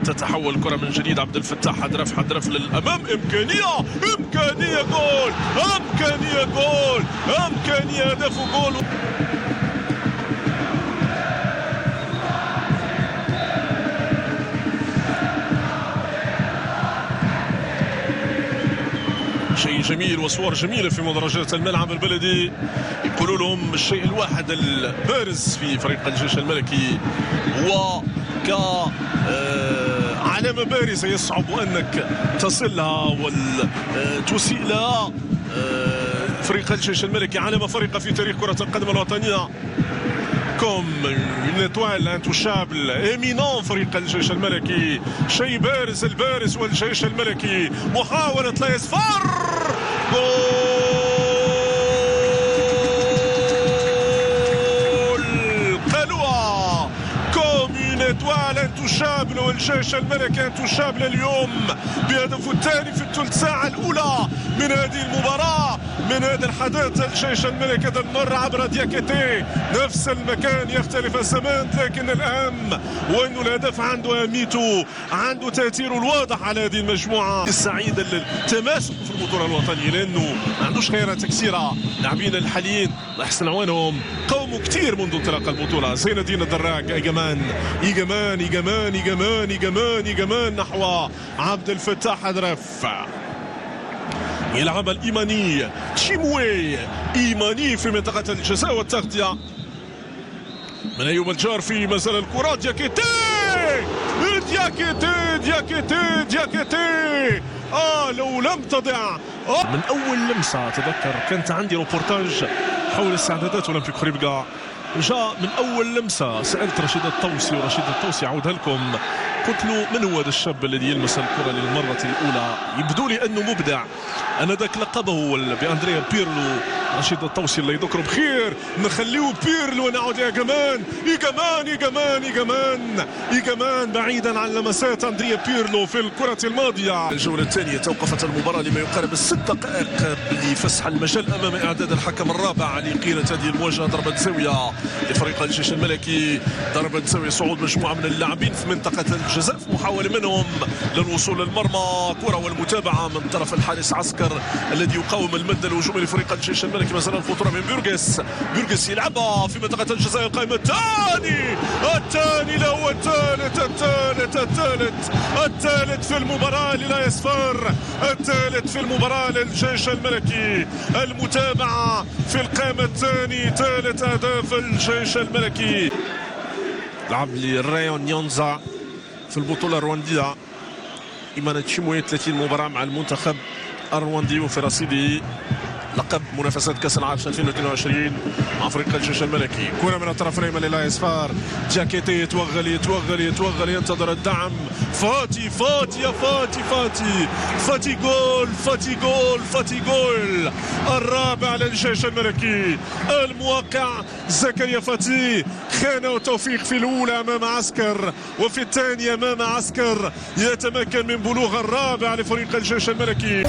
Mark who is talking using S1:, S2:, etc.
S1: تتحول الكرة من جديد. عبد الفتاح حدرف للأمام. إمكانية جول، إمكانية هدف وجول. شيء جميل وصور جميلة في مدرجات الملعب البلدي. يقولوا لهم الشيء الواحد البارز في فريق الجيش الملكي هو علامة بارزة يصعب أنك تصلها وتسيء لها. فريق الجيش الملكي علامة فارقة في تاريخ كرة القدم الوطنية. كوم une étoile intouchable éminent فريق الجيش الملكي. شيء بارز، البارز والجيش الملكي. محاولة لا يصفر، جول قالوها. كوم une étoile intouchable والجيش الملكي intouchable اليوم بهدفه الثاني في الثلث ساعة الأولى من هذه المباراة، من هذا الحدث. الجيش الملكي هذا المرة عبر دياكيتي، نفس المكان يختلف الزمان، لكن الأهم هو أنه الهدف عنده أهميته، عنده تأثيره الواضح على هذه المجموعة السعيدة للتماسك في البطولة الوطنية، لأنه ما عندوش خيارات كثيرة. لاعبين الحاليين الله يحسن عوانهم قاوموا كثير منذ انطلاق البطولة. زين الدين الدراك إيجامان نحو عبد الفتاح حدرف. يلعب الإيماني تشيموي، إيماني في منطقة الجزاء والتغطية من أيوب الجار. في مازال الكرة دياكيتي. لو لم تضع من أول لمسة. أتذكر كانت عندي روبورتاج حول استعدادات أولمبيك خريبكا، جاء من أول لمسة. سألت رشيد الطوسي، ورشيد الطوسي عودها لكم، قلت له من هو هذا الشاب الذي يلمس الكرة للمرة الأولى؟ يبدو لي أنه مبدع. أنا ذاك لقبه بأندريا بيرلو. رشيد الطوسي الله يذكره بخير، نخليه بيرلو ونعود يا جمان. إيجامان بعيدا عن لمسات أندريا بيرلو في الكرة الماضية. الجولة الثانية توقفت المباراة لما يقارب الست دقائق لفسح المجال أمام إعداد الحكم الرابع لقيلة هذه المواجهة. ضربة زاوية لفريق الجيش الملكي، ضربة زاوية صعود مجموعة من اللاعبين في منطقة الجزاء في محاولة منهم للوصول للمرمى. كرة والمتابعة من طرف الحارس عسكر الذي يقاوم المد الهجومي لفريق الجيش الملكي. ما زال الخطورة من بيرغس يلعبها في منطقة الجزاء. القائمة الثاني لا هو الثالث في المباراة للا يصفر، الثالث في المباراة للجيش الملكي. المتابعة في القائمة الثاني، ثالث أهداف الجيش الملكي. لعب للريون نيونزا في البطولة الرواندية. إيمان تشيموي 30 مباراة مع المنتخب الرواندي، وفي رصيده لقب منافسات كأس العالم 2022 مع فريق الجيش الملكي. كرة من الطرف الأيمن للا يصفر. دياكيتي يتوغل ينتظر الدعم. فاتي جول الرابع للجيش الملكي. الموقع زكريا فاتي خانه توفيق في الأولى أمام عسكر، وفي الثانية أمام عسكر يتمكن من بلوغ الرابع لفريق الجيش الملكي.